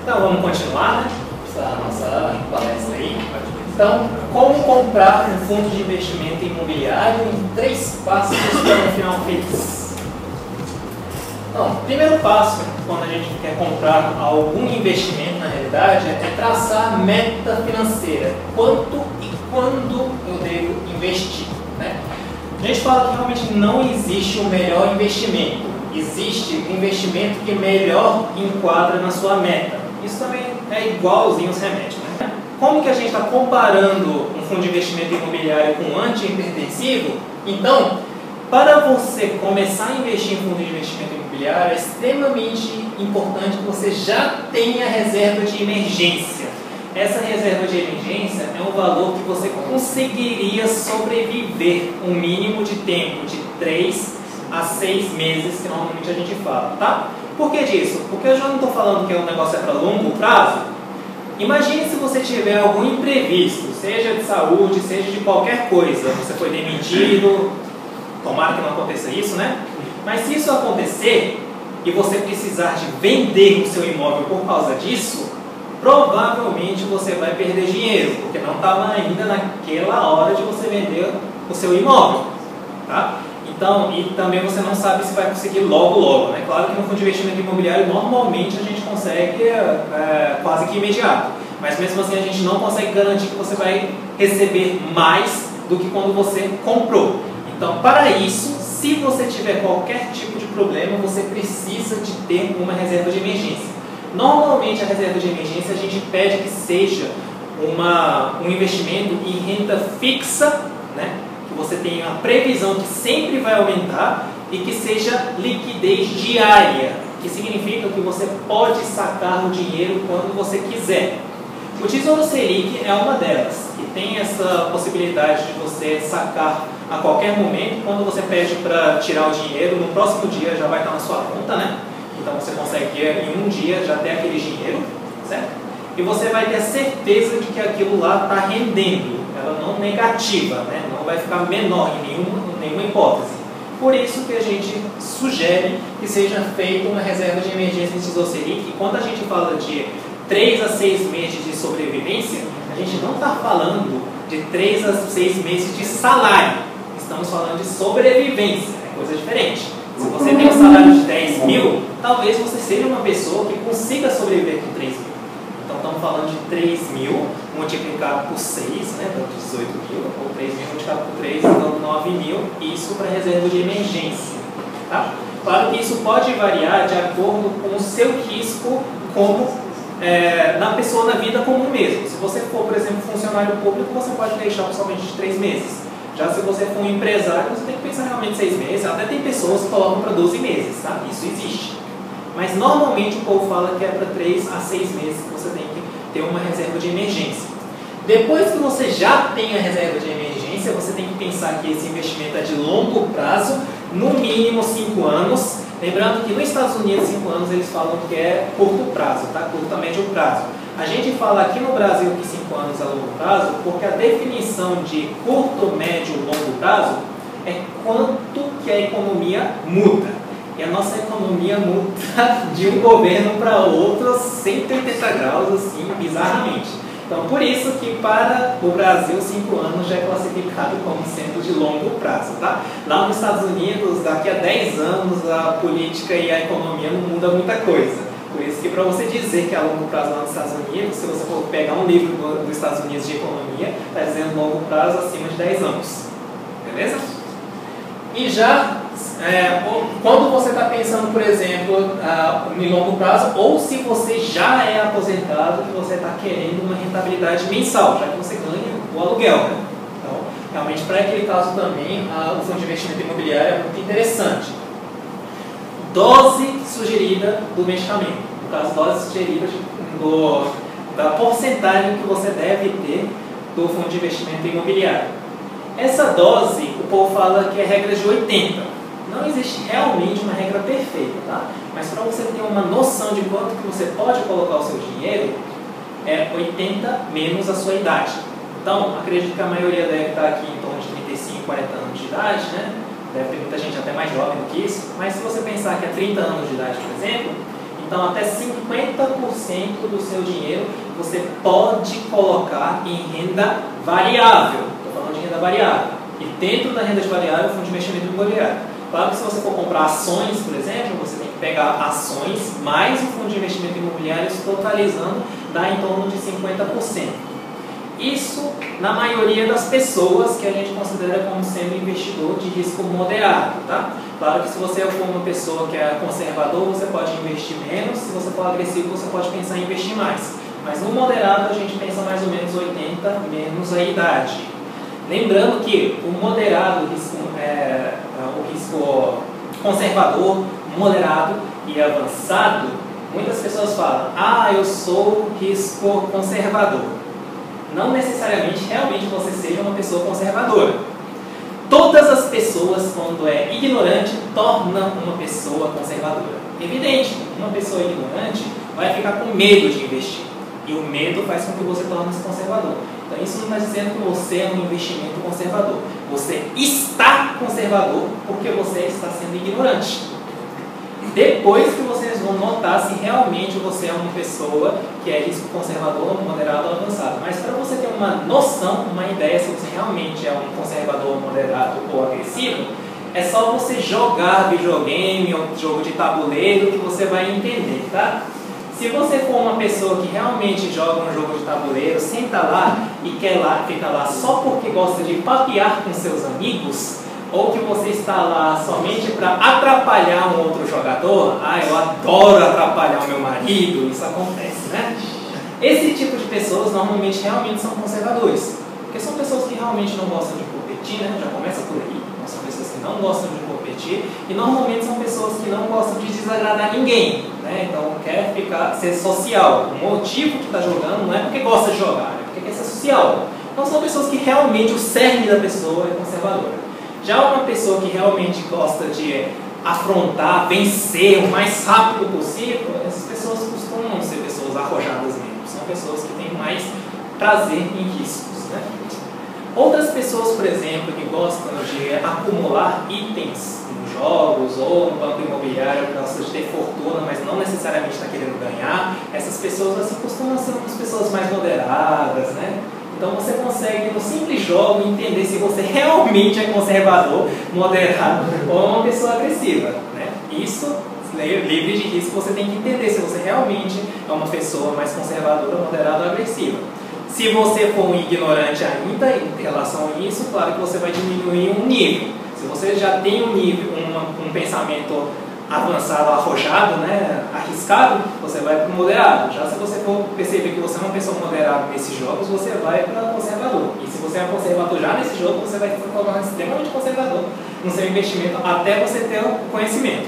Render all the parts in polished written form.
Então vamos continuar, né? Essa nossa palestra aí. Então, como comprar um fundo de investimento imobiliário em 3 passos para um final feliz. Então, primeiro passo, quando a gente quer comprar algum investimento na realidade, é traçar meta financeira. Quanto e quando eu devo investir, né? A gente fala que realmente não existe o melhor investimento. Existe o investimento que melhor enquadra na sua meta. Isso também é igualzinho aos remédios, né? Como que a gente está comparando um fundo de investimento imobiliário com um antihipertensivo? Então, para você começar a investir em fundo de investimento imobiliário, é extremamente importante que você já tenha reserva de emergência. Essa reserva de emergência é um valor que você conseguiria sobreviver um mínimo de tempo de 3 a 6 meses, que normalmente a gente fala, tá? Por que disso? Porque eu já não estou falando que o negócio é para longo prazo. Imagine se você tiver algum imprevisto, seja de saúde, seja de qualquer coisa. Você foi demitido, tomara que não aconteça isso, né? Mas se isso acontecer e você precisar de vender o seu imóvel por causa disso, provavelmente você vai perder dinheiro, porque não estava ainda naquela hora de você vender o seu imóvel, tá? Então, e também você não sabe se vai conseguir logo, né? Claro que no fundo de investimento imobiliário, normalmente a gente consegue quase que imediato. Mas mesmo assim a gente não consegue garantir que você vai receber mais do que quando você comprou. Então, para isso, se você tiver qualquer tipo de problema, você precisa de ter uma reserva de emergência. Normalmente a reserva de emergência a gente pede que seja um investimento em renda fixa, né? Você tem a previsão que sempre vai aumentar e que seja liquidez diária, que significa que você pode sacar o dinheiro quando você quiser. O Tesouro Selic é uma delas, que tem essa possibilidade de você sacar a qualquer momento. Quando você pede para tirar o dinheiro, no próximo dia já vai estar na sua conta, né? Então você consegue em um dia já ter aquele dinheiro, certo? E você vai ter a certeza de que aquilo lá está rendendo, ela não negativa, né? Não vai ficar menor em nenhuma hipótese. Por isso que a gente sugere que seja feita uma reserva de emergência em Tesouro Selic. E quando a gente fala de 3 a 6 meses de sobrevivência, a gente não está falando de 3 a 6 meses de salário. Estamos falando de sobrevivência, é coisa diferente. Se você tem um salário de 10 mil, talvez você seja uma pessoa que consiga sobreviver com 3 mil. Então estamos falando de 3 mil multiplicado por 6, né, dando 18 mil, ou 3 mil multiplicado por 3, dando 9 mil, isso para reserva de emergência. Tá? Claro que isso pode variar de acordo com o seu risco na pessoa, na vida comum mesmo. Se você for, por exemplo, funcionário público, você pode deixar somente de 3 meses. Já se você for um empresário, você tem que pensar realmente 6 meses. Até tem pessoas que colocam para 12 meses, tá? Isso existe. Mas normalmente o povo fala que é para 3 a 6 meses que você tem que ter uma reserva de emergência. Depois que você já tem a reserva de emergência, você tem que pensar que esse investimento é de longo prazo, no mínimo 5 anos. Lembrando que nos Estados Unidos 5 anos eles falam que é curto prazo, tá? Curto a médio prazo. A gente fala aqui no Brasil que 5 anos é longo prazo porque a definição de curto, médio e longo prazo é quanto que a economia muda. E a nossa economia muda de um governo para outro 180 graus, assim, bizarramente. Então, por isso que para o Brasil, 5 anos já é classificado como sendo de longo prazo, tá? Lá nos Estados Unidos, daqui a 10 anos, a política e a economia não muda muita coisa. Por isso que para você dizer que é a longo prazo lá nos Estados Unidos, se você for pegar um livro dos Estados Unidos de economia, está dizendo longo prazo acima de 10 anos. Beleza? E já, quando você está pensando, por exemplo, em longo prazo, ou se você já é aposentado e você está querendo uma rentabilidade mensal, já que você ganha o aluguel, né? Então, realmente, para aquele caso também, o fundo de investimento imobiliário é muito interessante. Dose sugerida do medicamento. No caso, dose sugerida da porcentagem que você deve ter do fundo de investimento imobiliário. Essa dose, o povo fala que é regra de 80. Não existe realmente uma regra perfeita, tá? Mas para você ter uma noção de quanto que você pode colocar o seu dinheiro, é 80 menos a sua idade. Então, acredito que a maioria deve estar aqui em torno de 35, 40 anos de idade, né? Deve ter muita gente até mais jovem do que isso. Mas se você pensar que é 30 anos de idade, por exemplo, Então, até 50% do seu dinheiro você pode colocar em renda variável. Estou falando de renda variável. E dentro da renda variável, fundo de investimento imobiliário. Claro que se você for comprar ações, por exemplo, você tem que pegar ações mais o fundo de investimento imobiliário, totalizando, dá em torno de 50%. Isso na maioria das pessoas que a gente considera como sendo investidor de risco moderado, tá? Claro que se você for uma pessoa que é conservador, você pode investir menos, se você for agressivo, você pode pensar em investir mais. Mas no moderado a gente pensa mais ou menos 80 menos a idade. Lembrando que o moderado, o risco conservador, moderado e avançado, muitas pessoas falam, eu sou risco conservador. Não necessariamente realmente você seja uma pessoa conservadora. Todas as pessoas, quando é ignorante, tornam uma pessoa conservadora. Evidente, uma pessoa ignorante vai ficar com medo de investir. E o medo faz com que você torne-se conservador. Então isso não está dizendo que você é um investimento conservador. Você está conservador porque você está sendo ignorante. Depois que vocês vão notar se realmente você é uma pessoa que é risco conservador, moderado ou avançado. Mas para você ter uma noção, uma ideia se você realmente é um conservador, moderado ou agressivo, é só você jogar videogame ou jogo de tabuleiro que você vai entender, tá? Se você for uma pessoa que realmente joga um jogo de tabuleiro, senta lá e fica lá só porque gosta de papear com seus amigos, ou que você está lá somente para atrapalhar um outro jogador, eu adoro atrapalhar o meu marido, isso acontece, né? Esse tipo de pessoas normalmente realmente são conservadores, porque são pessoas que realmente não gostam de competir, né? Já começa por aí, são pessoas que não gostam de competir, e normalmente são pessoas que não gostam de desagradar ninguém, né? Então quer ser social. O motivo que está jogando não é porque gosta de jogar, é porque quer ser social. Então são pessoas que realmente o cerne da pessoa é conservadora. Já uma pessoa que realmente gosta de afrontar, vencer o mais rápido possível, essas pessoas costumam ser pessoas arrojadas mesmo. São pessoas que têm mais prazer em riscos, né? Outras pessoas, por exemplo, que gostam de acumular itens nos jogos ou no banco imobiliário, que gostam de ter fortuna, mas não necessariamente está querendo ganhar, essas pessoas assim, costumam ser umas pessoas mais moderadas, né? Então você consegue, no simples jogo, entender se você realmente é conservador, moderado ou uma pessoa agressiva, né? Isso, livre de risco, você tem que entender se você realmente é uma pessoa mais conservadora, moderada ou agressiva. Se você for um ignorante ainda em relação a isso, claro que você vai diminuir um nível. Se você já tem um nível, um pensamento avançado, arrojado, né, arriscado, você vai para o moderado. Já se você for perceber que você é uma pessoa moderada nesses jogos, você vai para conservador. E se você é um conservador já nesse jogo, você vai se tornar extremamente conservador no seu investimento até você ter o conhecimento.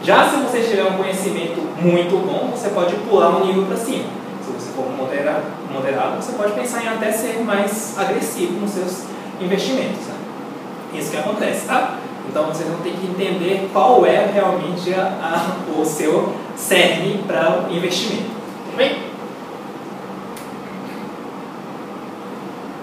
Já se você tiver um conhecimento muito bom, você pode pular um nível para cima. Se você for moderado, você pode pensar em até ser mais agressivo nos seus investimentos, né? Isso que acontece, tá? Então vocês vão ter que entender qual é realmente o seu cerne para o investimento. Tudo bem?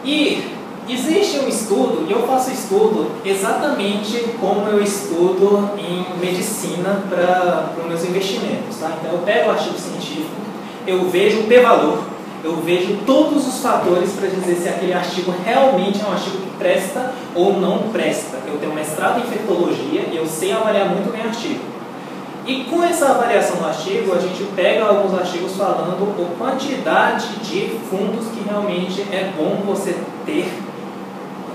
E existe um estudo, e eu faço estudo exatamente como eu estudo em medicina para os meus investimentos. Tá? Então eu pego o artigo científico, eu vejo o p-valor, eu vejo todos os fatores para dizer se aquele artigo realmente é um artigo que presta ou não presta. Eu tenho mestrado em infectologia e eu sei avaliar muito bem artigo. E com essa avaliação do artigo, a gente pega alguns artigos falando a quantidade de fundos que realmente é bom você ter,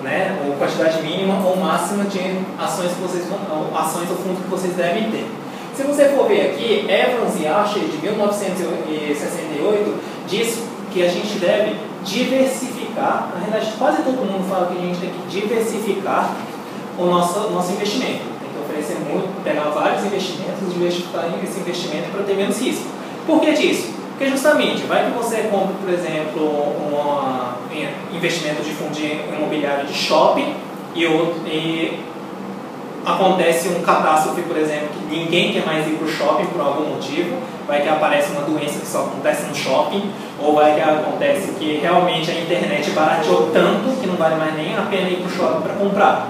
né? Ou quantidade mínima ou máxima de ações ou fundos que vocês devem ter. Se você for ver aqui, Evans e Archer, de 1968, diz que a gente deve diversificar. Na realidade, quase todo mundo fala que a gente tem que diversificar o nosso investimento. Tem que oferecer muito, pegar vários investimentos e diversificar esse investimento para ter menos risco. Por que disso? Porque justamente, vai que você compra, por exemplo, um investimento de fundo imobiliário de shopping e acontece um catástrofe, por exemplo, que ninguém quer mais ir para o shopping por algum motivo, vai que aparece uma doença que só acontece no shopping, ou vai que acontece que realmente a internet barateou tanto que não vale mais nem a pena ir para o shopping para comprar.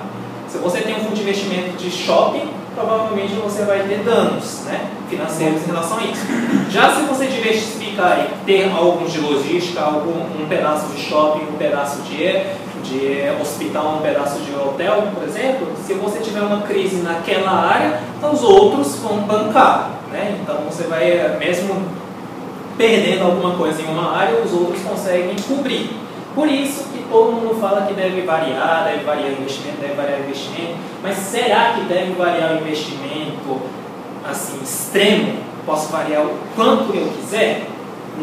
Se você tem um fundo de investimento de shopping, provavelmente você vai ter danos, né, financeiros em relação a isso. Já se você diversificar e ter alguns de logística, um pedaço de shopping, um pedaço de hospital, um pedaço de hotel, por exemplo, se você tiver uma crise naquela área, os outros vão bancar, né? Então você vai, mesmo perdendo alguma coisa em uma área, os outros conseguem cobrir. Por isso que todo mundo fala que deve variar o investimento, mas será que deve variar o investimento assim, extremo? Posso variar o quanto eu quiser?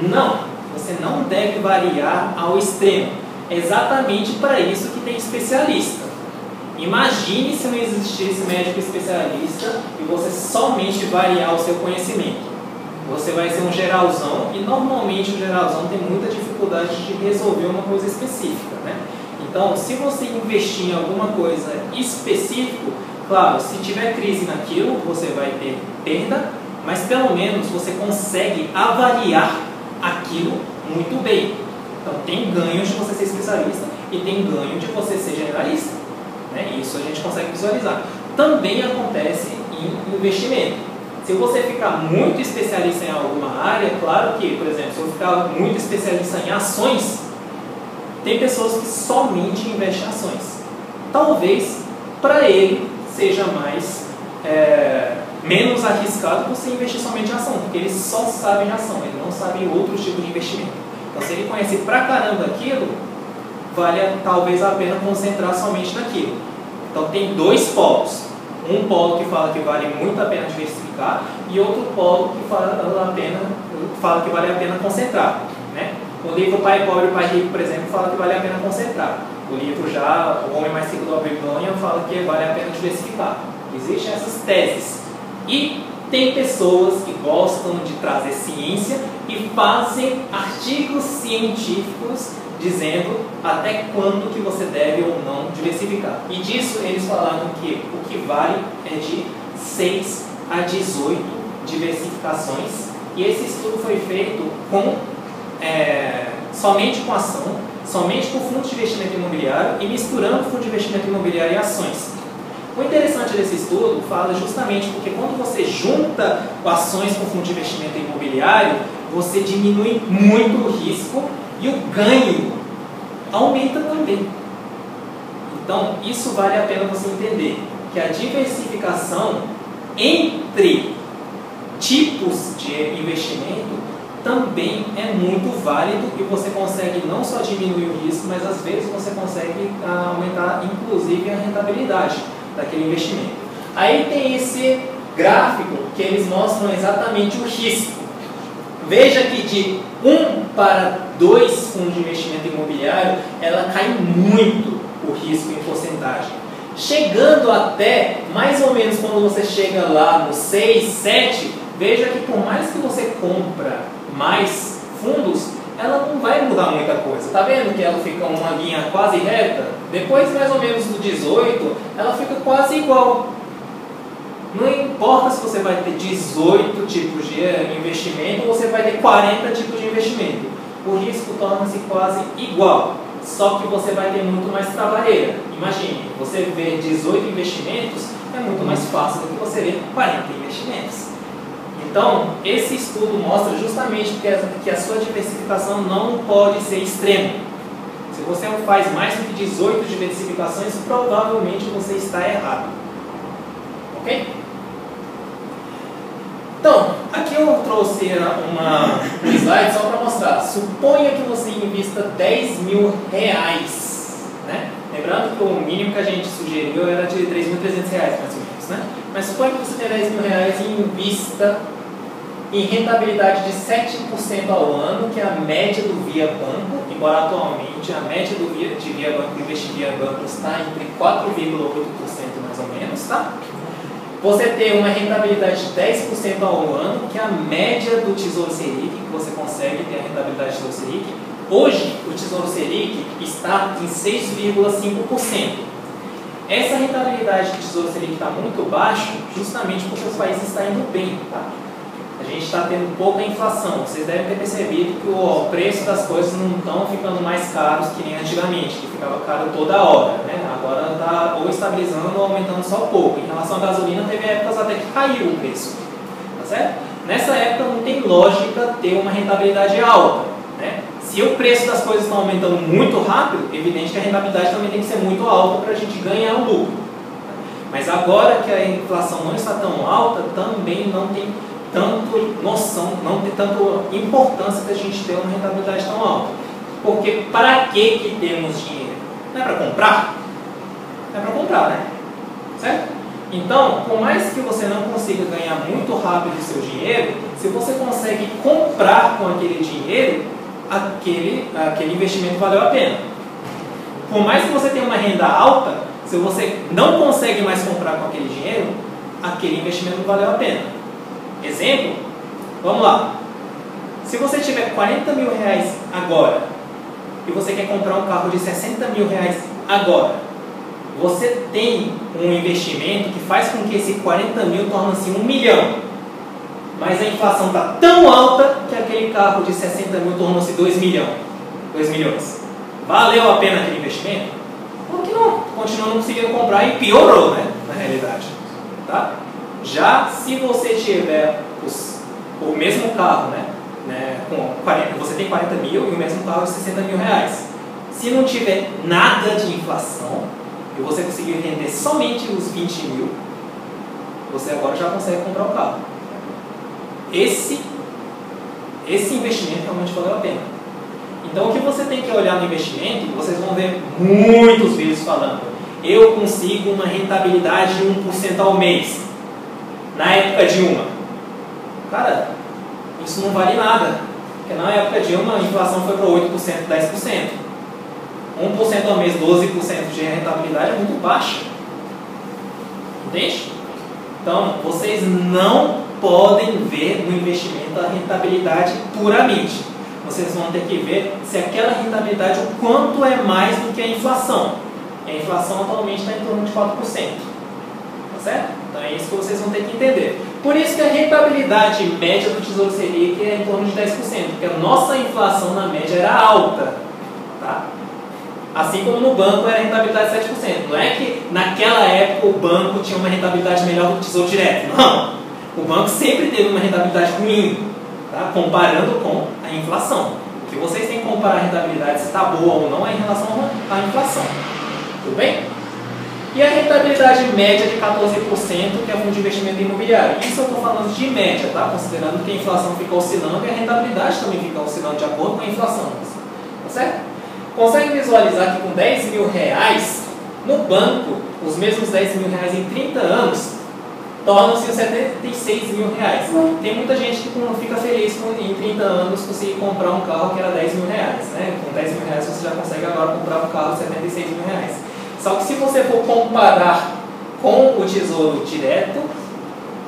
Não, você não deve variar ao extremo. É exatamente para isso que tem especialista. Imagine se não existisse médico especialista e você somente variar o seu conhecimento. Você vai ser um geralzão e normalmente o geralzão tem muita dificuldade de resolver uma coisa específica, né? Então, se você investir em alguma coisa específica, claro, se tiver crise naquilo, você vai ter perda, mas pelo menos você consegue avaliar aquilo muito bem. Então, tem ganho de você ser especialista e tem ganho de você ser generalista, né? Isso a gente consegue visualizar. Também acontece em investimento. Se você ficar muito especialista em alguma área, claro que, por exemplo, se eu ficar muito especialista em ações, tem pessoas que somente investem em ações. Talvez para ele seja menos arriscado você investir somente em ação, porque ele só sabe em ação, ele não sabe em outros tipos de investimento. Então, se ele conhece pra caramba aquilo, vale talvez a pena concentrar somente naquilo. Então, tem dois polos. Um polo que fala que vale muito a pena diversificar e outro polo que fala que vale a pena concentrar, né? O livro Pai Pobre e Pai Rico, por exemplo, fala que vale a pena concentrar. O livro já O Homem Mais Rico da Babilônia fala que vale a pena diversificar. Existem essas teses. E tem pessoas que gostam de trazer ciência e fazem artigos científicos dizendo até quando que você deve ou não diversificar. E disso eles falaram que o que vale é de 6 a 18 diversificações. E esse estudo foi feito somente com ação, somente com fundo de investimento imobiliário e misturando fundo de investimento imobiliário e ações. O interessante desse estudo fala justamente porque quando você junta ações com fundo de investimento imobiliário, você diminui muito o risco e o ganho aumenta também. Então, isso vale a pena você entender, que a diversificação entre tipos de investimento também é muito válido e você consegue não só diminuir o risco, mas às vezes você consegue aumentar inclusive a rentabilidade daquele investimento. Aí tem esse gráfico que eles mostram exatamente o risco. Veja que de 1 para 2 fundos de investimento imobiliário, ela cai muito o risco em porcentagem. Chegando até, mais ou menos quando você chega lá no 6, 7, veja que por mais que você compra mais fundos, ela não vai mudar muita coisa. Tá vendo que ela fica uma linha quase reta? Depois, mais ou menos do 18, ela fica quase igual. Não importa se você vai ter 18 tipos de investimento ou você vai ter 40 tipos de investimento. O risco torna-se quase igual, só que você vai ter muito mais trabalheira. Imagine, você ver 18 investimentos é muito mais fácil do que você ver 40 investimentos. Então, esse estudo mostra justamente que a sua diversificação não pode ser extrema. Se você faz mais do que 18 diversificações, provavelmente você está errado. Ok? Então, aqui eu trouxe um slide só para mostrar. Suponha que você invista 10 mil reais, né? Lembrando que o mínimo que a gente sugeriu era de 3.300 reais, mais ou menos, né? Mas suponha que você tenha 10 mil reais e invista em rentabilidade de 7% ao ano, que é a média do Via Banco, embora atualmente a média de Via Banco, investir via banco, está entre 4,8% mais ou menos, tá? Você tem uma rentabilidade de 10% ao ano, que é a média do Tesouro Selic, que você consegue ter a rentabilidade do Tesouro Selic. Hoje, o Tesouro Selic está em 6,5%. Essa rentabilidade do Tesouro Selic está muito baixa, justamente porque os países estão indo bem. Tá? a gente está tendo pouca inflação. Vocês devem ter percebido que o preço das coisas não estão ficando mais caros que nem antigamente, que ficava caro toda hora, né? Agora está ou estabilizando ou aumentando só pouco. Em relação à gasolina, teve épocas até que caiu o preço, tá certo? Nessa época não tem lógica ter uma rentabilidade alta, né? Se o preço das coisas está aumentando muito rápido, é evidente que a rentabilidade também tem que ser muito alta para a gente ganhar o lucro. Mas agora que a inflação não está tão alta, também não tem tanto noção, não tem tanto importância da gente ter uma rentabilidade tão alta. Porque para que temos dinheiro? Não é para comprar? É para comprar, né? Certo? Então, por mais que você não consiga ganhar muito rápido o seu dinheiro, se você consegue comprar com aquele dinheiro, aquele investimento valeu a pena. Por mais que você tenha uma renda alta, se você não consegue mais comprar com aquele dinheiro, aquele investimento não valeu a pena. Exemplo, vamos lá. Se você tiver 40 mil reais agora e você quer comprar um carro de 60 mil reais agora, você tem um investimento que faz com que esse 40 mil torne-se 1 milhão. Mas a inflação está tão alta que aquele carro de 60 mil tornou-se 2 milhões. Valeu a pena aquele investimento? Claro que não. Continua não conseguindo comprar e piorou, né? Na realidade. Tá? Já se você tiver o mesmo carro, né, você tem 40 mil e o mesmo carro de 60 mil reais. Se não tiver nada de inflação e você conseguir render somente os 20 mil, você agora já consegue comprar o carro. Esse investimento realmente valeu a pena. Então o que você tem que olhar no investimento, vocês vão ver muitos vídeos falando: eu consigo uma rentabilidade de 1% ao mês na época de uma. Cara, isso não vale nada, porque na época de uma a inflação foi para 8%, 10%. 1% ao mês, 12% de rentabilidade é muito baixa. Entende? Então, vocês não podem ver no investimento a rentabilidade puramente. Vocês vão ter que ver se aquela rentabilidade, o quanto é mais do que a inflação. E a inflação atualmente está em torno de 4%. Tá certo? Então é isso que vocês vão ter que entender. Por isso que a rentabilidade média do Tesouro Selic é em torno de 10%, porque a nossa inflação na média era alta. Tá? Assim como no banco era a rentabilidade de 7%. Não é que naquela época o banco tinha uma rentabilidade melhor do que o Tesouro Direto. Não. O banco sempre teve uma rentabilidade ruim, tá? Comparando com a inflação. O que vocês têm que comparar a rentabilidade, se está boa ou não, é em relação à inflação. Tudo bem? E a rentabilidade média de 14%, que é o fundo de investimento imobiliário. Isso eu estou falando de média, tá? Considerando que a inflação fica oscilando e a rentabilidade também fica oscilando de acordo com a inflação. Tá certo? Consegue visualizar que com 10 mil reais no banco, os mesmos 10 mil reais em 30 anos tornam-se 76 mil reais. Tem muita gente que não fica feliz com em 30 anos conseguir comprar um carro que era 10 mil reais. Né? Com 10 mil reais você já consegue agora comprar um carro de 76 mil reais. Só que se você for comparar com o Tesouro Direto,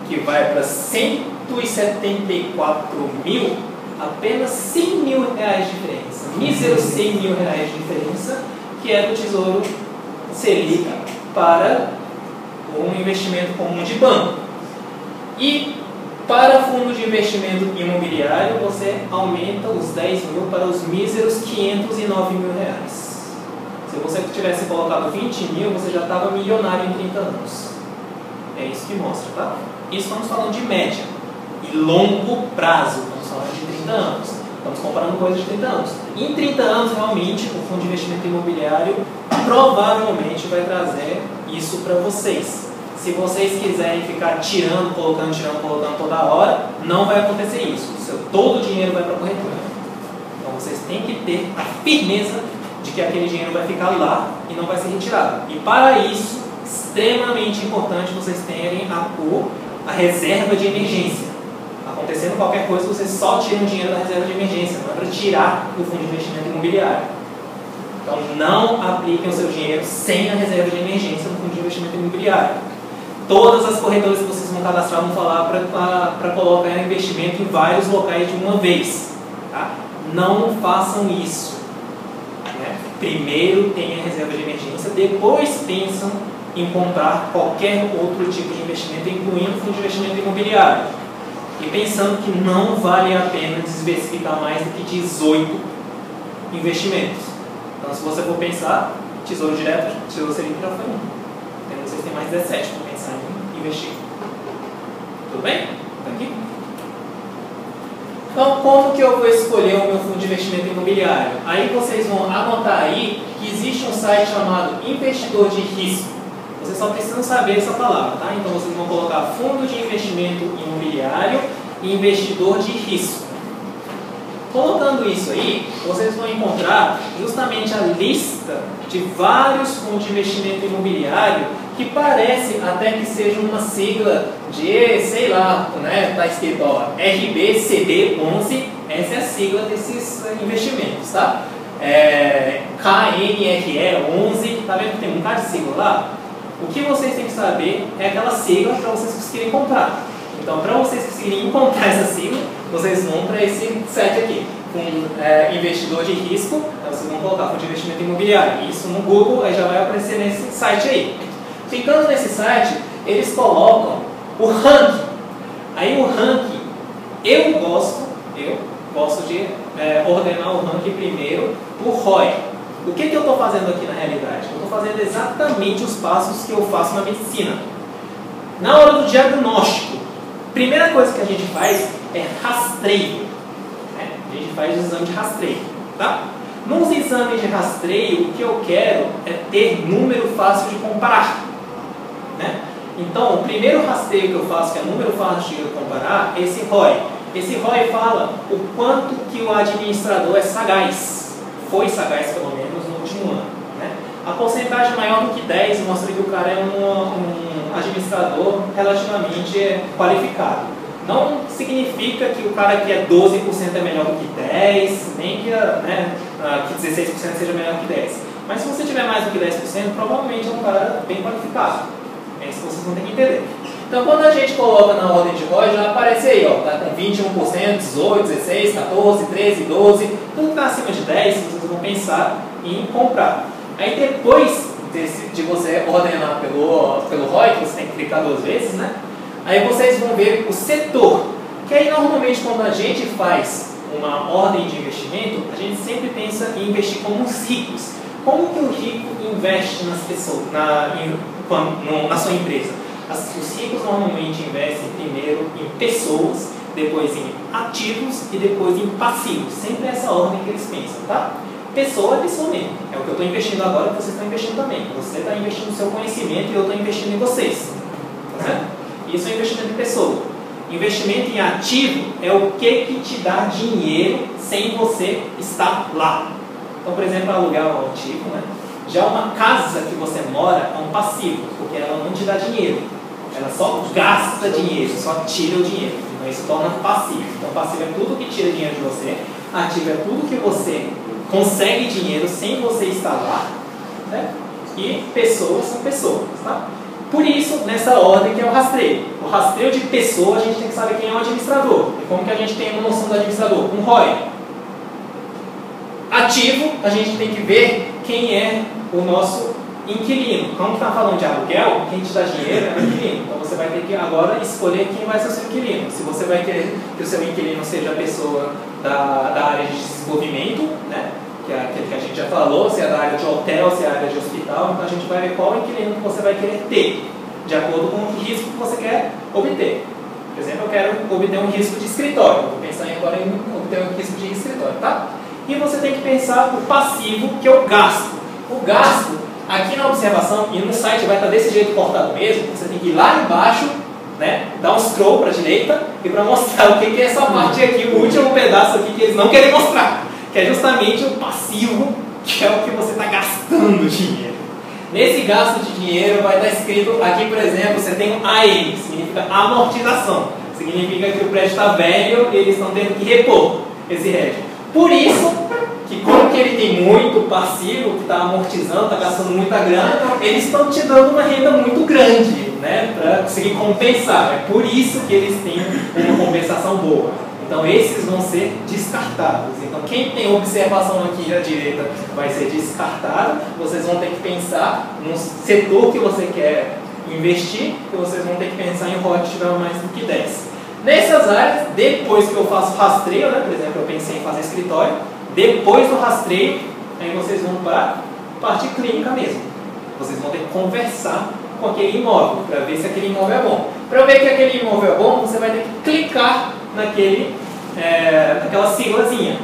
que vai para 174 mil, apenas 100 mil reais de diferença. Míseros 100 mil reais de diferença, que é do Tesouro Selic para um investimento comum de banco. E para fundo de investimento imobiliário, você aumenta os 10 mil para os míseros 509 mil reais. Se você tivesse colocado 20 mil, você já estava milionário em 30 anos. É isso que mostra, tá? Isso estamos falando de média. E longo prazo, estamos falando de 30 anos. Estamos comparando coisas de 30 anos. E em 30 anos, realmente, o fundo de investimento imobiliário provavelmente vai trazer isso para vocês. Se vocês quiserem ficar tirando, colocando toda hora, não vai acontecer isso. Todo o dinheiro vai para a corretora. Então vocês têm que ter a firmeza de que aquele dinheiro vai ficar lá e não vai ser retirado. E para isso, extremamente importante vocês terem a reserva de emergência. Acontecendo qualquer coisa, vocês só tiram o dinheiro da reserva de emergência, não é para tirar do fundo de investimento imobiliário. Então não apliquem o seu dinheiro sem a reserva de emergência no fundo de investimento imobiliário. Todas as corretoras que vocês vão cadastrar vão falar para colocar investimento em vários locais de uma vez. Tá? Não façam isso. Né? Primeiro tenham a reserva de emergência, depois pensam em comprar qualquer outro tipo de investimento, incluindo fundo de investimento imobiliário. e pensando que não vale a pena diversificar mais do que 18 investimentos. Então, se você for pensar, Tesouro Direto, Tesouro Selic já foi um. Então, vocês têm mais 17 para pensar em investir. Tudo bem? Tá aqui? Então, como que eu vou escolher o meu fundo de investimento imobiliário? Aí vocês vão anotar aí que existe um site chamado Investidor de Risco. Vocês só precisam saber essa palavra, tá? Então, vocês vão colocar Fundo de Investimento Imobiliário e Investidor de Risco. Colocando isso aí, vocês vão encontrar justamente a lista de vários fundos de investimento imobiliário que parece até que seja uma sigla de, sei lá, né, está escrito ó, RBCD11, essa é a sigla desses investimentos, tá? KNRE11, tá vendo que tem um bocado de sigla lá? O que vocês têm que saber é aquela sigla para vocês conseguirem comprar. Então, para vocês conseguirem encontrar essa sigla, vocês vão para esse site aqui, investidor de risco, então vocês vão colocar fundo de investimento imobiliário. Isso no Google aí já vai aparecer nesse site aí. Clicando nesse site, eles colocam o ranking. Aí o ranking, eu gosto de ordenar o ranking primeiro por ROI. O que eu estou fazendo aqui na realidade? Eu estou fazendo exatamente os passos que eu faço na medicina. Na hora do diagnóstico, primeira coisa que a gente faz é rastreio. A gente faz o exame de rastreio, tá? Nos exames de rastreio, o que eu quero é ter número fácil de comparar, né? Então, o primeiro rastreio que eu faço, que é número fácil de comparar, é esse ROI. Esse ROI fala o quanto que o administrador é sagaz. Foi sagaz, pelo menos, no último ano, né? A porcentagem maior do que 10 mostra que o cara é um administrador relativamente qualificado. Não significa que o cara que é 12% é melhor do que 10%, nem que 16% seja melhor que 10%. Mas se você tiver mais do que 10%, provavelmente é um cara bem qualificado. É isso que vocês vão ter que entender. Então, quando a gente coloca na ordem de ROI, já aparece aí, ó, tá com 21%, 18%, 16%, 14%, 13%, 12%, tudo que está acima de 10%, vocês vão pensar em comprar. Aí depois de você ordenar pelo ROI, que você tem que clicar 2 vezes, né? Aí vocês vão ver o setor, que aí normalmente quando a gente faz uma ordem de investimento, a gente sempre pensa em investir como os ricos. Como que o rico investe nas pessoas, na sua empresa? Os ricos normalmente investem primeiro em pessoas, depois em ativos e depois em passivos. Sempre é essa ordem que eles pensam, tá? Pessoa é pessoa mesmo. É o que eu estou investindo agora que vocês estão investindo também. Você está investindo no seu conhecimento e eu estou investindo em vocês. Tá certo? Isso é investimento em pessoa. Investimento em ativo é o que te dá dinheiro sem você estar lá. Então, por exemplo, alugar um ativo, né? Já uma casa que você mora é um passivo, porque ela não te dá dinheiro. Ela só gasta dinheiro, só tira o dinheiro. Então isso torna passivo. Então passivo é tudo que tira dinheiro de você, ativo é tudo que você consegue dinheiro sem você estar lá, né? E pessoas são pessoas, tá? Por isso, nessa ordem que é o rastreio. O rastreio de pessoa, a gente tem que saber quem é o administrador. E como que a gente tem uma noção do administrador? Um ROI. Ativo, a gente tem que ver quem é o nosso inquilino. Como está falando de aluguel, quem te dá dinheiro é o inquilino. Então você vai ter que agora escolher quem vai ser o seu inquilino. Se você vai querer que o seu inquilino seja a pessoa da área de desenvolvimento, né? Que é aquele que a gente já falou, se é da área de hotel, se é da área de hospital, então a gente vai ver qual inquilino que você vai querer ter, de acordo com o risco que você quer obter. Por exemplo, eu quero obter um risco de escritório. Vou pensar agora em obter um risco de escritório, tá? E você tem que pensar o passivo, que é o gasto. O gasto, aqui na observação, e no site vai estar desse jeito cortado mesmo, você tem que ir lá embaixo, né, dar um scroll para a direita, e para mostrar o que é essa parte aqui, o último pedaço aqui que eles não querem mostrar, que é justamente o passivo, que é o que você está gastando dinheiro. Nesse gasto de dinheiro vai estar escrito aqui, por exemplo, você tem um AM, significa amortização. Significa que o prédio está velho e eles estão tendo que repor esse rédio. Por isso, que como que ele tem muito passivo, que está amortizando, está gastando muita grana, eles estão te dando uma renda muito grande, né, para conseguir compensar. É por isso que eles têm uma compensação boa. Então esses vão ser descartados. Então quem tem observação aqui à direita vai ser descartado. Vocês vão ter que pensar no setor que você quer investir, e vocês vão ter que pensar em ROI que tiver mais do que 10. Nessas áreas, depois que eu faço rastreio, né, por exemplo, eu pensei em fazer escritório, depois do rastreio, aí vocês vão para a parte clínica mesmo. Vocês vão ter que conversar com aquele imóvel, para ver se aquele imóvel é bom. Para eu ver que aquele imóvel é bom, você vai ter que clicar naquela siglazinha.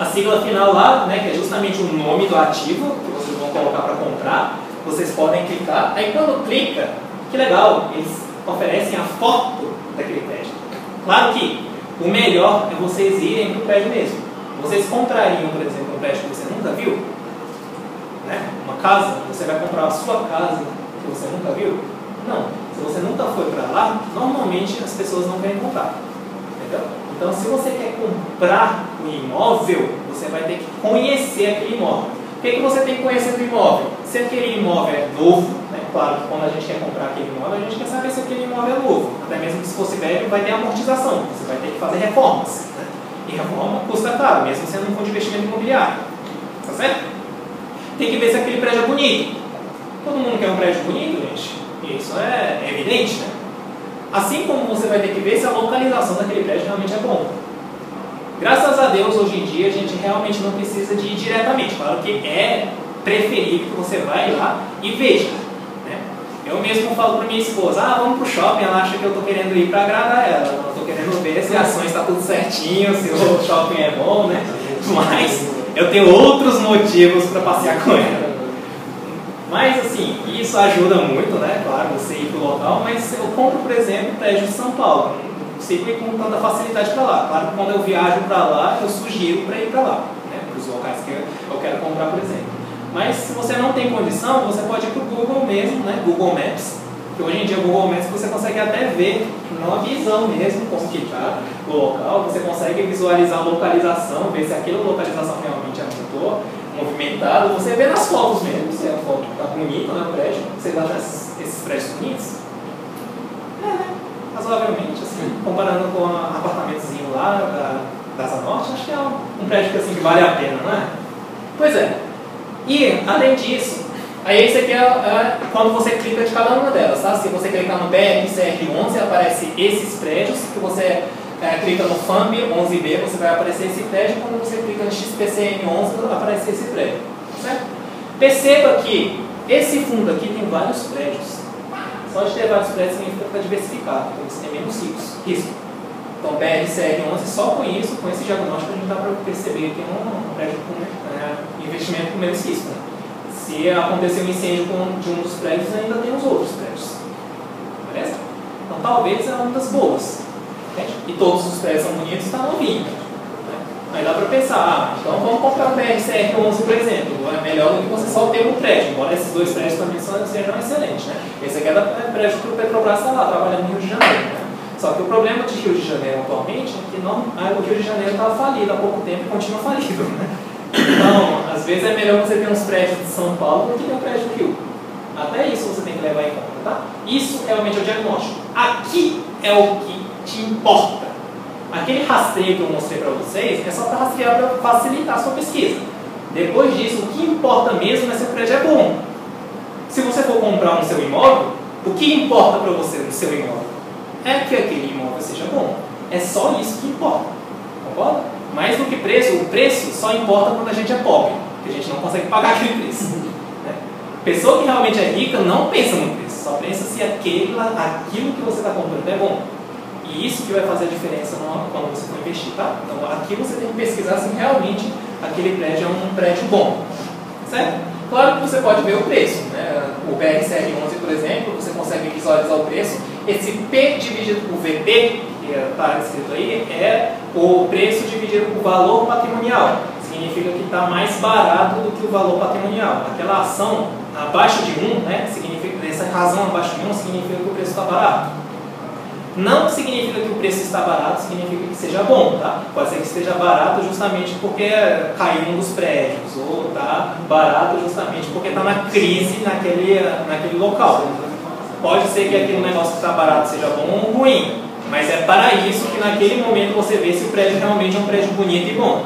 A sigla final lá, né, que é justamente o nome do ativo que vocês vão colocar para comprar, vocês podem clicar. Aí quando clica, que legal, eles oferecem a foto daquele prédio. Claro que o melhor é vocês irem para o prédio mesmo. Vocês comprariam, por exemplo, um prédio que você nunca viu? Né? Uma casa, você vai comprar a sua casa que você nunca viu? Não. Se você nunca foi para lá, normalmente as pessoas não querem comprar. Entendeu? Então, se você quer comprar um imóvel, você vai ter que conhecer aquele imóvel. O que você tem que conhecer do imóvel? Se aquele imóvel é novo, né? Claro que quando a gente quer comprar aquele imóvel, a gente quer saber se aquele imóvel é novo. Até mesmo que se fosse velho, vai ter amortização. Você vai ter que fazer reformas. Né? E reforma custa caro, mesmo sendo um fundo de investimento imobiliário. Tá certo? Tem que ver se aquele prédio é bonito. Todo mundo quer um prédio bonito, gente. Isso é evidente, né? Assim como você vai ter que ver se a localização daquele prédio realmente é bom. Graças a Deus, hoje em dia, a gente realmente não precisa de ir diretamente. Claro que é preferível que você vá lá e veja. Né? Eu mesmo falo para minha esposa, vamos para o shopping, ela acha que eu estou querendo ir para agradar ela. Eu estou querendo ver se a ações está tudo certinho, se o shopping é bom, né? Mas eu tenho outros motivos para passear com ela. Mas assim, isso ajuda muito, né? Claro, você ir para o local, mas eu compro, por exemplo, prédio de São Paulo. Não sei com tanta facilidade para lá. Claro que quando eu viajo para lá, eu sugiro para ir para lá, né? Para os locais que eu quero comprar, por exemplo. Mas se você não tem condição, você pode ir para o Google mesmo, né? Google Maps. Que hoje em dia o Google Maps você consegue até ver numa visão mesmo como que está o local. Você consegue visualizar a localização, ver se aquela localização realmente é muito boa, movimentado. Você vê nas fotos mesmo, se a foto está bonita, né, o prédio. Você acha esses prédios bonitos? Né? Razoavelmente, assim, comparando com o apartamentozinho lá da Asa Norte, acho que é um prédio que, assim, que vale a pena, não é? Pois é. E, além disso, aí esse aqui é quando você clica de cada uma delas, tá? Se você clicar no BRCR11, aparece esses prédios, que você clica no FAMB 11B, você vai aparecer esse prédio, quando você clica no XPCM11, vai aparecer esse prédio, certo? Perceba que esse fundo aqui tem vários prédios. Só de ter vários prédios significa que está diversificado, então você tem menos risco. Então, BRCR11, só com isso, com esse diagnóstico, a gente dá para perceber que é um prédio com investimento com menos risco. Né? Se acontecer um incêndio de um dos prédios, ainda tem os outros prédios. Beleza? Então, talvez é uma das boas. Entende? E todos os prédios são bonitos e está novinho. Né? Aí dá para pensar, então vamos comprar um BRCR11, por exemplo. É melhor do que você só ter um prédio, embora esses dois prédios também sejam excelentes. Né? Esse aqui é prédio que o Petrobras está lá, trabalhando no Rio de Janeiro. Né? Só que o problema de Rio de Janeiro atualmente é que o Rio de Janeiro estava falido há pouco tempo e continua falido. Né? Então, às vezes é melhor você ter uns prédios de São Paulo do que ter um prédio do Rio. Até isso você tem que levar em conta, tá? Isso realmente é o diagnóstico. Aqui é o que te importa. Aquele rastreio que eu mostrei para vocês é só para rastrear, para facilitar a sua pesquisa. Depois disso, o que importa mesmo é se o prédio é bom. Se você for comprar no seu imóvel, o que importa para você no seu imóvel é que aquele imóvel seja bom. É só isso que importa. Concorda? Mais do que preço, o preço só importa quando a gente é pobre, porque a gente não consegue pagar aquele preço. Né? Pessoa que realmente é rica não pensa no preço, só pensa se aquilo que você está comprando é bom. E isso que vai fazer a diferença quando você for investir, tá? Então aqui você tem que pesquisar se realmente aquele prédio é um prédio bom. Certo? Claro que você pode ver o preço. Né? O BRCR11, por exemplo, você consegue visualizar o preço. Esse P dividido por VP, que está escrito aí, é o preço dividido por valor patrimonial. Significa que está mais barato do que o valor patrimonial. Aquela ação abaixo de 1, né, significa, essa razão abaixo de 1 significa que o preço está barato. Não significa que o preço está barato, significa que seja bom, tá? Pode ser que esteja barato justamente porque caiu um dos prédios, ou está barato justamente porque está na crise naquele local. Pode ser que aquele negócio que está barato seja bom ou ruim, mas é para isso que naquele momento você vê se o prédio realmente é um prédio bonito e bom.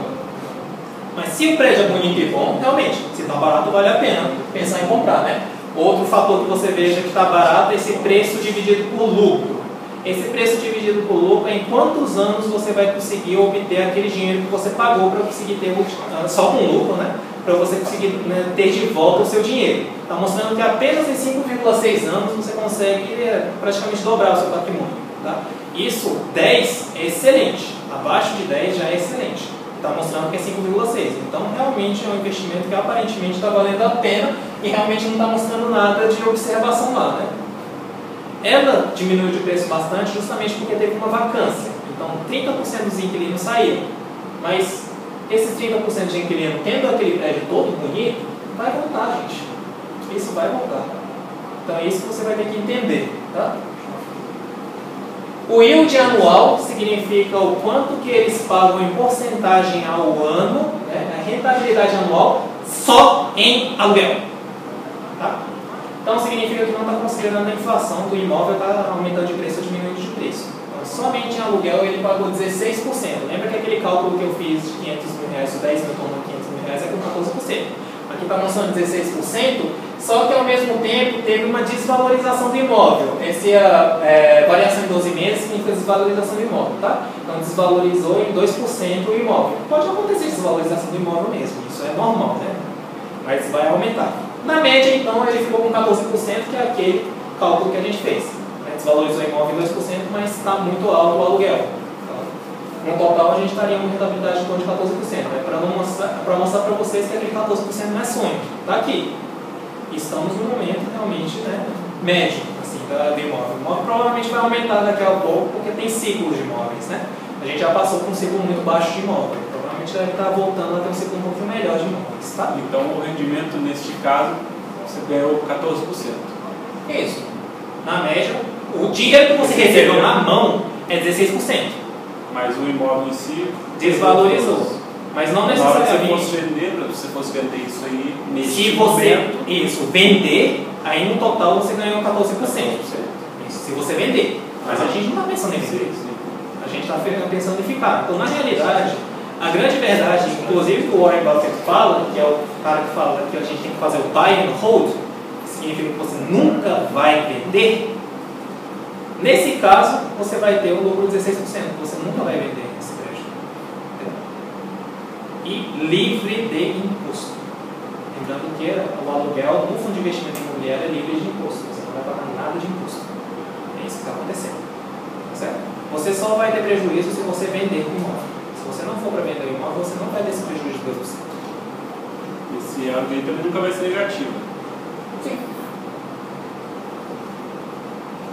Mas se o prédio é bonito e bom, realmente, se está barato vale a pena pensar em comprar, né? Outro fator que você veja que está barato é esse preço dividido por lucro. Esse preço dividido por lucro é em quantos anos você vai conseguir obter aquele dinheiro que você pagou para conseguir ter só com lucro, né? Para você conseguir, né, ter de volta o seu dinheiro. Está mostrando que apenas em 5,6 anos você consegue praticamente dobrar o seu patrimônio. Tá? Isso, 10 é excelente. Abaixo de 10 já é excelente. Está mostrando que é 5,6. Então, realmente é um investimento que aparentemente está valendo a pena e realmente não está mostrando nada de observação lá, né? Ela diminuiu de preço bastante justamente porque teve uma vacância. Então, 30% dos inquilinos saíram. Mas esses 30% de inquilino, tendo aquele prédio todo bonito, vai voltar, gente. Isso vai voltar. Então, é isso que você vai ter que entender, tá? O yield anual significa o quanto que eles pagam em porcentagem ao ano, né? A rentabilidade anual só em aluguel. Tá? Então significa que não está considerando a inflação do imóvel, está aumentando de preço ou diminuindo de preço. Então, somente em aluguel ele pagou 16%. Lembra que aquele cálculo que eu fiz de 500 mil reais, ou 10 mil tornou 500 mil reais, é com 14%. Aqui está mostrando 16%, só que ao mesmo tempo teve uma desvalorização do imóvel. Essa variação em 12 meses significa desvalorização do imóvel, tá? Então desvalorizou em 2% o imóvel. Pode acontecer desvalorização do imóvel mesmo, isso é normal, né? Mas vai aumentar. Na média, então, ele ficou com 14%, que é aquele cálculo que a gente fez. Desvalorizou o imóvel em 2%, mas está muito alto o aluguel. Então, no total, a gente estaria com rentabilidade de torno de 14%. Para mostrar para vocês que aquele 14% não é sonho. Está aqui. Estamos no momento realmente, né, médio assim, do imóvel. O imóvel provavelmente vai aumentar daqui a pouco, porque tem ciclos de imóveis. Né? A gente já passou por um ciclo muito baixo de imóvel. Provavelmente deve estar voltando a ter um ciclo um pouquinho melhor de imóveis. Tá? Então, o rendimento, neste caso, você ganhou 14%. Isso. Na média, o dinheiro que você recebeu na mão é 16%. Mas o imóvel em si desvalorizou. Mas não necessariamente. Se você fosse vender isso aí nesse se você isso, vender, aí no total você ganhou 14%. Isso, se você vender. Mas a gente não está pensando em vender. A gente está pensando em ficar. Então, na realidade, a grande verdade, inclusive que o Warren Buffett fala, que é o cara que fala que a gente tem que fazer o buy and hold, significa que você nunca vai vender. Nesse caso, você vai ter um lucro de 16%, você nunca vai vender esse prédio. E livre de imposto. Lembrando que o aluguel no fundo de investimento imobiliário é livre de imposto, você não vai pagar nada de imposto. É isso que está acontecendo. Tá certo? Você só vai ter prejuízo se você vender o imóvel. Se você não for para vender o imóvel, você não vai ter esse prejuízo de 2%. Esse aluguel também nunca vai ser negativo. Sim.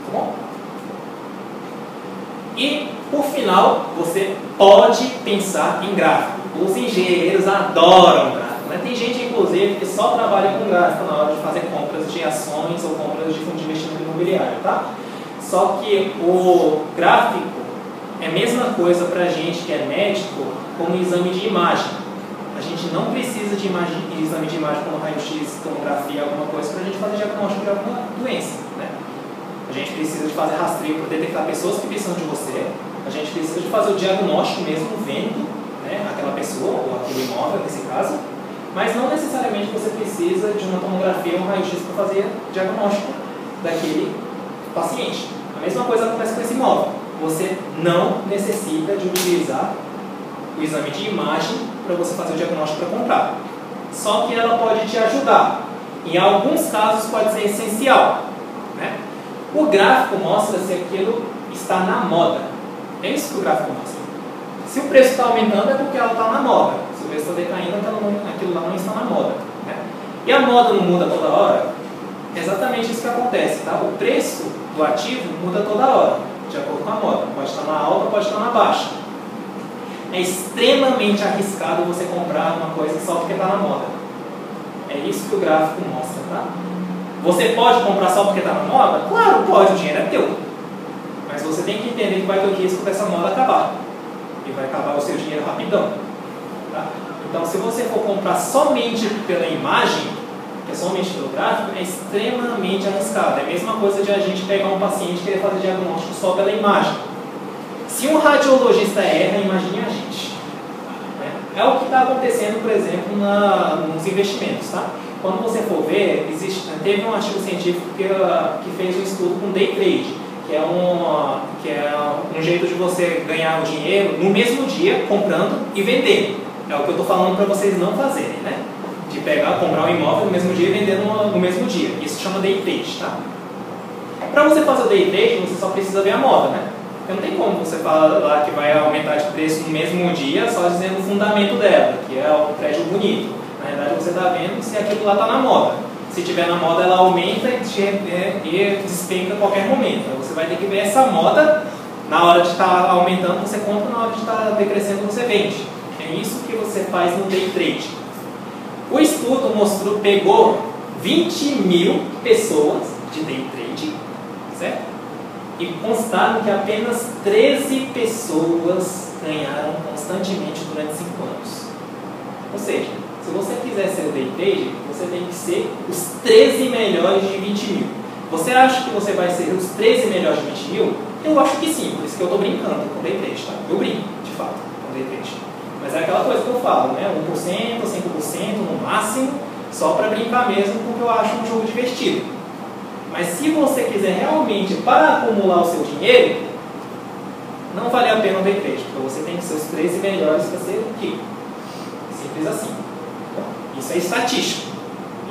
Tá bom? E, por final, você pode pensar em gráfico. Os engenheiros adoram gráfico. Né? Tem gente, inclusive, que só trabalha com gráfico na hora de fazer compras de ações ou compras de fundo de investimento imobiliário. Tá? Só que o gráfico é a mesma coisa para a gente que é médico como exame de imagem. A gente não precisa de exame de imagem como raio-x, tomografia, alguma coisa para a gente fazer diagnóstico de alguma doença. Né? A gente precisa de fazer rastreio para detectar pessoas que precisam de você. A gente precisa de fazer o diagnóstico mesmo vendo, né, aquela pessoa ou aquele imóvel nesse caso. Mas não necessariamente você precisa de uma tomografia ou um raio-x para fazer diagnóstico daquele paciente. A mesma coisa acontece com esse imóvel. Você não necessita de utilizar o exame de imagem para você fazer o diagnóstico para comprar. Só que ela pode te ajudar. Em alguns casos pode ser essencial. Né? O gráfico mostra se aquilo está na moda. É isso que o gráfico mostra. Se o preço está aumentando é porque ela está na moda. Se o preço está decaindo, aquilo lá não está na moda. Né? E a moda não muda toda hora? É exatamente isso que acontece. Tá? O preço do ativo muda toda hora, de acordo com a moda. Pode estar na alta, pode estar na baixa. É extremamente arriscado você comprar uma coisa só porque está na moda. É isso que o gráfico mostra. Tá? Você pode comprar só porque está na moda? Claro, pode, o dinheiro é teu. Mas você tem que entender que vai ter o risco dessa moda acabar. E vai acabar o seu dinheiro rapidão. Tá? Então, se você for comprar somente pela imagem, que é somente pelo gráfico, é extremamente arriscado. É a mesma coisa de a gente pegar um paciente e querer fazer diagnóstico só pela imagem. Se um radiologista erra, imagine a gente. É o que está acontecendo, por exemplo, nos investimentos. Tá? Quando você for ver, teve um artigo científico que fez um estudo com day trade, que é um jeito de você ganhar o dinheiro no mesmo dia, comprando e vendendo. É o que eu estou falando para vocês não fazerem, né? De comprar um imóvel no mesmo dia e vender no mesmo dia. Isso chama day trade, tá? Para você fazer o day trade, você só precisa ver a moda, né? Porque não tem como você falar que vai aumentar de preço no mesmo dia só dizendo o fundamento dela, que é o prédio bonito. Na verdade, você está vendo se aquilo lá está na moda. Se tiver na moda, ela aumenta e despenca a qualquer momento. Então, você vai ter que ver essa moda. Na hora de estar aumentando, você compra. Na hora de estar decrescendo, você vende. É isso que você faz no day trade. O estudo pegou 20 mil pessoas de day trade, certo? E constaram que apenas 13 pessoas ganharam constantemente durante 5 anos. Ou seja, se você quiser ser o day trade, você tem que ser os 13 melhores de 20 mil. Você acha que você vai ser os 13 melhores de 20 mil? Eu acho que sim, por isso que eu estou brincando com o day trade, tá? Eu brinco, de fato, com o day trade. Mas é aquela coisa que eu falo, né? 1%, 5% no máximo, só para brincar mesmo, porque eu acho um jogo divertido. Mas se você quiser realmente, para acumular o seu dinheiro, não vale a pena o day trade, porque você tem que ser os 13 melhores para ser rico. Simples assim. Isso é estatístico.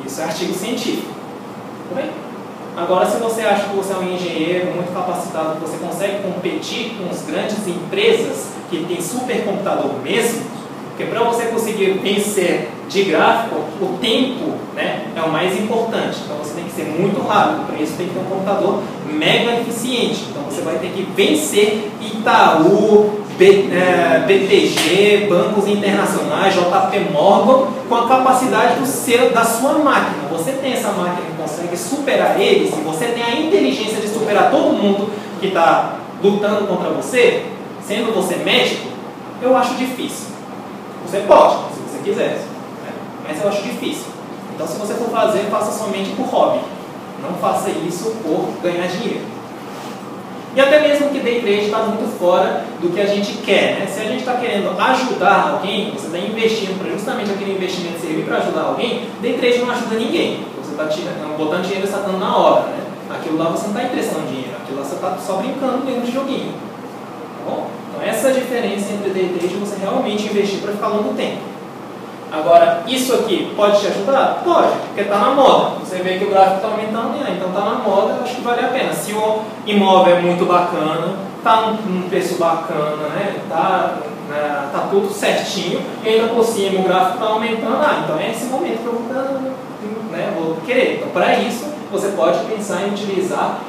Isso é artigo científico. Tudo bem? Agora, se você acha que você é um engenheiro muito capacitado, que você consegue competir com as grandes empresas que têm supercomputador mesmo, porque para você conseguir vencer de gráfico, o tempo, né, é o mais importante. Então você tem que ser muito rápido, para isso tem que ter um computador mega eficiente. Então você vai ter que vencer Itaú, BTG, bancos internacionais, JP Morgan, com a capacidade da sua máquina. Você tem essa máquina que consegue superar eles, e você tem a inteligência de superar todo mundo que está lutando contra você, sendo você médico, eu acho difícil. Você pode, se você quiser, né? Mas eu acho difícil. Então, se você for fazer, faça somente por hobby. Não faça isso por ganhar dinheiro. E até mesmo que day trade está muito fora do que a gente quer, né? Se a gente está querendo ajudar alguém, você está investindo para justamente aquele investimento servir para ajudar alguém, day trade não ajuda ninguém. Você está botando dinheiro e está dando na hora, né? Aquilo lá você não está emprestando dinheiro, aquilo lá você está só brincando dentro de joguinho. Tá bom? Então essa é a diferença entre day trade e você realmente investir para ficar longo tempo. Agora, isso aqui pode te ajudar? Pode, porque está na moda. Você vê que o gráfico está aumentando, então está na moda, eu acho que vale a pena. Se o imóvel é muito bacana, está num preço bacana, né? Tá tudo certinho, e ainda por cima o gráfico está aumentando, então é esse momento que eu vou querer. Então, para isso, você pode pensar em utilizar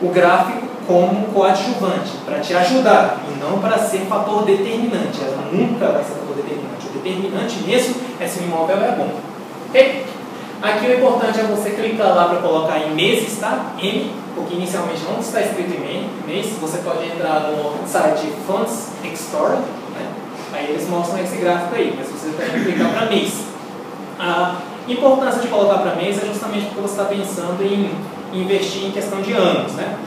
o gráfico como coadjuvante, para te ajudar, e não para ser fator determinante. Ela nunca vai ser fator determinante. O determinante mesmo é se o imóvel é bom. Ok? Aqui o importante é você clicar lá para colocar em meses, tá? M, porque inicialmente não está escrito em mês. Você pode entrar no site Funds Explorer, né? Aí eles mostram esse gráfico aí, mas você tem que clicar para mês. A importância de colocar para mês é justamente porque você está pensando em investir em questão de anos, né?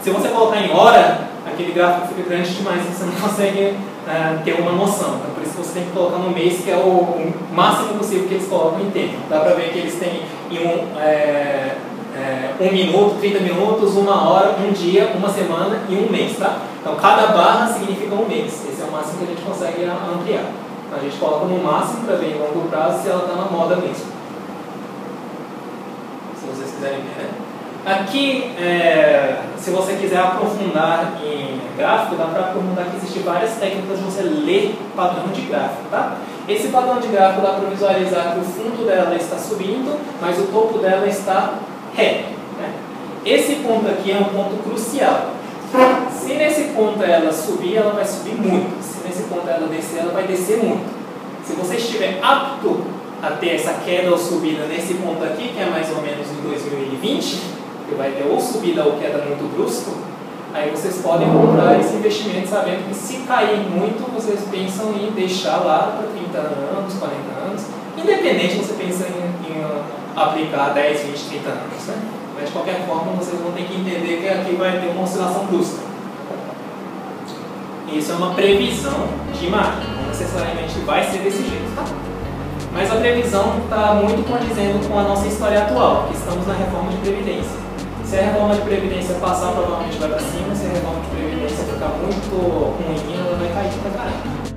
Se você colocar em hora, aquele gráfico fica grande demais e você não consegue ter uma noção. Então, por isso você tem que colocar no mês, que é o máximo possível que eles colocam em tempo. Dá para ver que eles têm em 1 minuto, 30 minutos, 1 hora, 1 dia, 1 semana e 1 mês, tá? Então, cada barra significa 1 mês. Esse é o máximo que a gente consegue ampliar. Então, a gente coloca no máximo para ver em longo prazo se ela está na moda mesmo. Se vocês quiserem ver, né? Aqui, se você quiser aprofundar em gráfico, dá para aprofundar que existem várias técnicas de você ler padrão de gráfico, tá? Esse padrão de gráfico dá para visualizar que o fundo dela está subindo, mas o topo dela está reto, né? Esse ponto aqui é um ponto crucial. Se nesse ponto ela subir, ela vai subir muito. Se nesse ponto ela descer, ela vai descer muito. Se você estiver apto a ter essa queda ou subida nesse ponto aqui, que é mais ou menos em 2020, que vai ter ou subida ou queda muito brusco, aí vocês podem comprar esse investimento sabendo que se cair muito, vocês pensam em deixar lá para 30 anos, 40 anos, independente você pensa em aplicar 10, 20, 30 anos, né? Mas de qualquer forma vocês vão ter que entender que aqui vai ter uma oscilação brusca. Isso é uma previsão de marca, não necessariamente vai ser desse jeito, tá? Mas a previsão está muito condizendo com a nossa história atual, que estamos na reforma de previdência. Se a reforma de previdência passar, provavelmente vai para cima. Se a reforma de previdência ficar muito ruim, ela vai cair pra caramba.